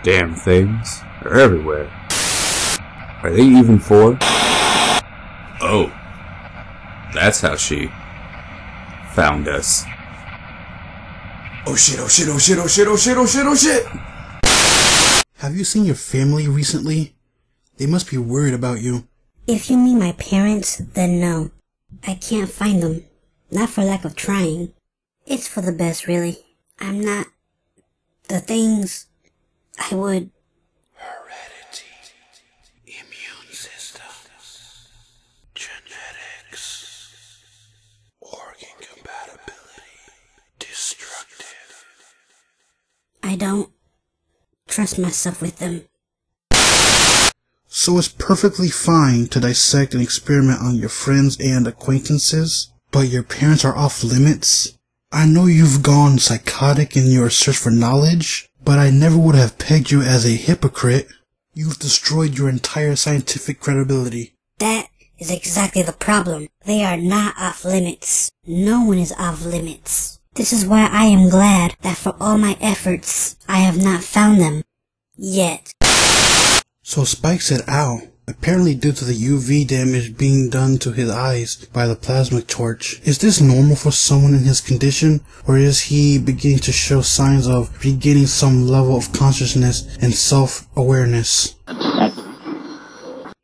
Damn things are everywhere. Are they even 4? Oh, that's how she found us. Oh shit, oh shit, oh shit, oh shit, oh shit, oh shit, oh shit! Have you seen your family recently? They must be worried about you. If you mean my parents, then no. I can't find them. Not for lack of trying. It's for the best, really. I'm not the things I would. Heredity, immune system, genetics, organ compatibility, destructive. I don't trust myself with them. So it's perfectly fine to dissect and experiment on your friends and acquaintances, but your parents are off limits? I know you've gone psychotic in your search for knowledge, but I never would have pegged you as a hypocrite. You've destroyed your entire scientific credibility. That is exactly the problem. They are not off limits. No one is off limits. This is why I am glad that for all my efforts, I have not found them. Yet. So Spike said ow, apparently due to the UV damage being done to his eyes by the plasma torch. Is this normal for someone in his condition, or is he beginning to show signs of regaining some level of consciousness and self-awareness?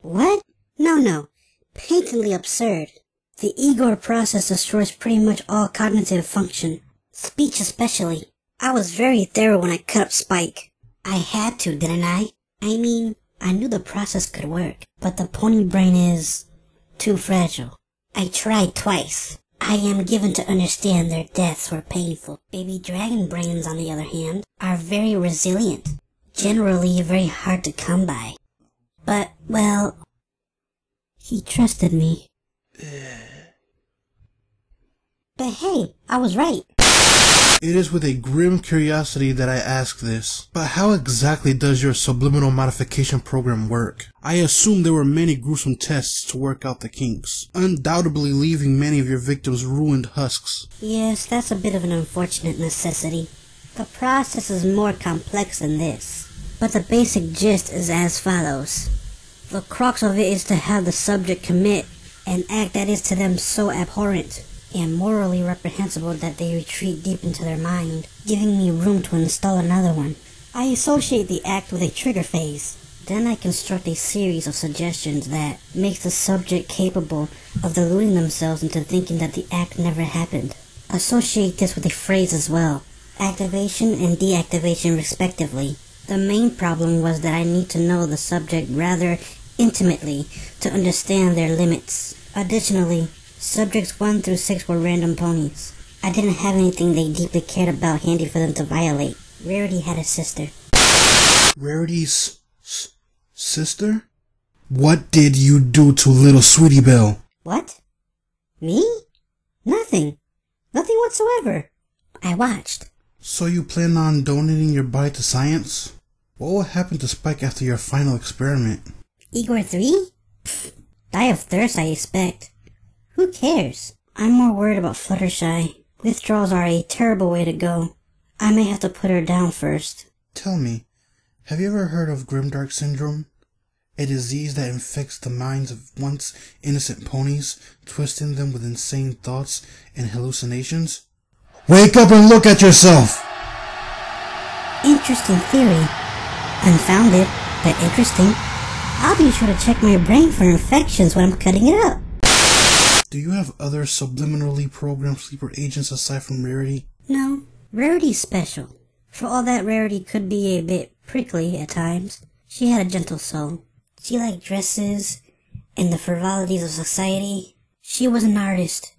What? No. Patently absurd. The Igor process destroys pretty much all cognitive function. Speech especially. I was very thorough when I cut up Spike. I had to, didn't I? I mean, I knew the process could work, but the pony brain is too fragile. I tried twice. I am given to understand their deaths were painful. Baby dragon brains, on the other hand, are very resilient. Generally very hard to come by. But, well, he trusted me. But hey, I was right. It is with a grim curiosity that I ask this, but how exactly does your subliminal modification program work? I assume there were many gruesome tests to work out the kinks, undoubtedly leaving many of your victims ruined husks. Yes, that's a bit of an unfortunate necessity. The process is more complex than this, but the basic gist is as follows. The crux of it is to have the subject commit an act that is to them so abhorrent and morally reprehensible that they retreat deep into their mind, giving me room to install another one. I associate the act with a trigger phase. Then I construct a series of suggestions that makes the subject capable of deluding themselves into thinking that the act never happened. Associate this with a phrase as well, activation and deactivation respectively. The main problem was that I need to know the subject rather intimately to understand their limits. Additionally, subjects 1 through 6 were random ponies. I didn't have anything they deeply cared about handy for them to violate. Rarity had a sister. Rarity's sister? What did you do to little Sweetie Belle? What? Me? Nothing. Nothing whatsoever. I watched. So you plan on donating your body to science? What will happen to Spike after your final experiment? Igor 3? Die of thirst, I expect. Who cares? I'm more worried about Fluttershy. Withdrawals are a terrible way to go. I may have to put her down first. Tell me, have you ever heard of Grimdark Syndrome? A disease that infects the minds of once innocent ponies, twisting them with insane thoughts and hallucinations? Wake up and look at yourself! Interesting theory. Unfounded, but interesting. I'll be sure to check my brain for infections when I'm cutting it up. Do you have other subliminally programmed sleeper agents aside from Rarity? No, Rarity's special. For all that Rarity could be a bit prickly at times, she had a gentle soul. She liked dresses and the frivolities of society. She was an artist,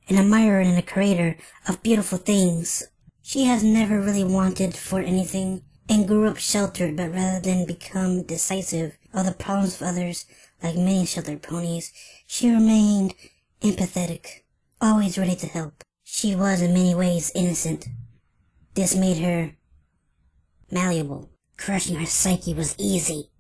an admirer and a creator of beautiful things. She has never really wanted for anything and grew up sheltered, but rather than become decisive of the problems of others like many sheltered ponies, she remained empathetic, always ready to help. She was in many ways innocent. This made her malleable. Crushing her psyche was easy.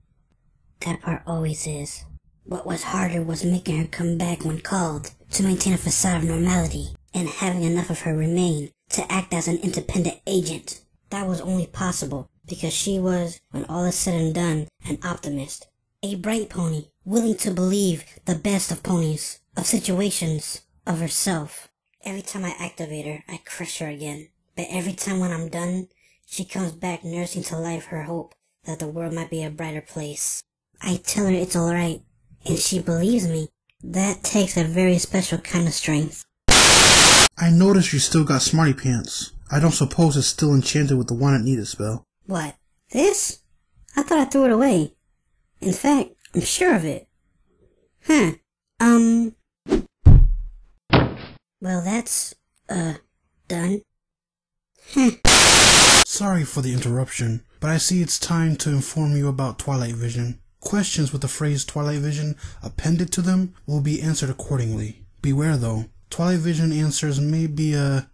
That part always is. What was harder was making her come back when called, to maintain a facade of normality, and having enough of her remain to act as an independent agent. That was only possible because she was, when all is said and done, an optimist. A bright pony, willing to believe the best of ponies, of situations, of herself. Every time I activate her, I crush her again. But every time when I'm done, she comes back nursing to life her hope that the world might be a brighter place. I tell her it's alright, and she believes me. That takes a very special kind of strength. I noticed you still got Smarty Pants. I don't suppose it's still enchanted with the One It Needed spell. What? This? I thought I threw it away. In fact, I'm sure of it. Well, that's, done. Sorry for the interruption, but I see it's time to inform you about Twilight Vision. Questions with the phrase Twilight Vision appended to them will be answered accordingly. Beware though, Twilight Vision answers may be a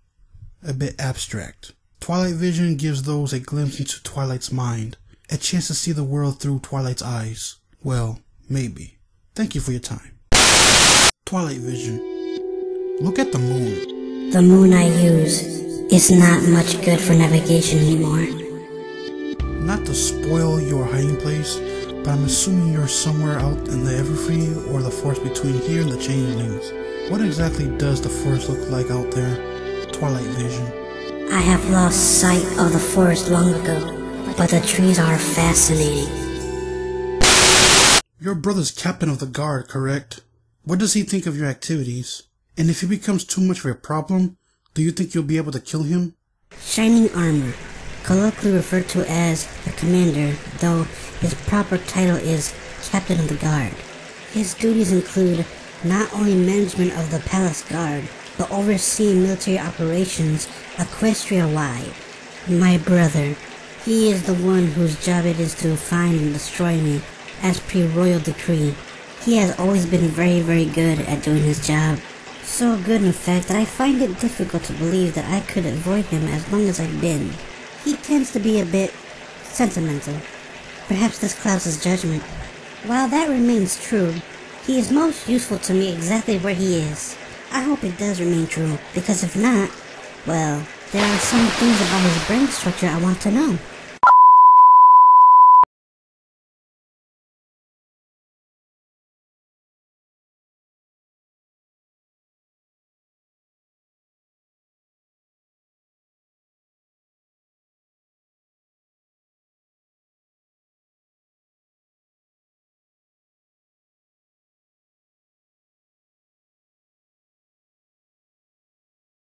bit abstract. Twilight Vision gives those a glimpse into Twilight's mind, a chance to see the world through Twilight's eyes. Well, maybe. Thank you for your time. Twilight Vision. Look at the moon. The moon I use is not much good for navigation anymore. Not to spoil your hiding place, but I'm assuming you're somewhere out in the Everfree or the forest between here and the Changelings. What exactly does the forest look like out there? Twilight Vision. I have lost sight of the forest long ago, but the trees are fascinating. Your brother's captain of the guard, correct? What does he think of your activities? And if he becomes too much of a problem, do you think you'll be able to kill him? Shining Armor, colloquially referred to as the Commander, though his proper title is Captain of the Guard. His duties include not only management of the Palace Guard, but overseeing military operations Equestria-wide. My brother, he is the one whose job it is to find and destroy me, as per royal decree. He has always been very, very good at doing his job. So good, in fact, that I find it difficult to believe that I could avoid him as long as I've been. He tends to be a bit sentimental. Perhaps this clouds his judgment. While that remains true, he is most useful to me exactly where he is. I hope it does remain true, because if not, well, there are some things about his brain structure I want to know.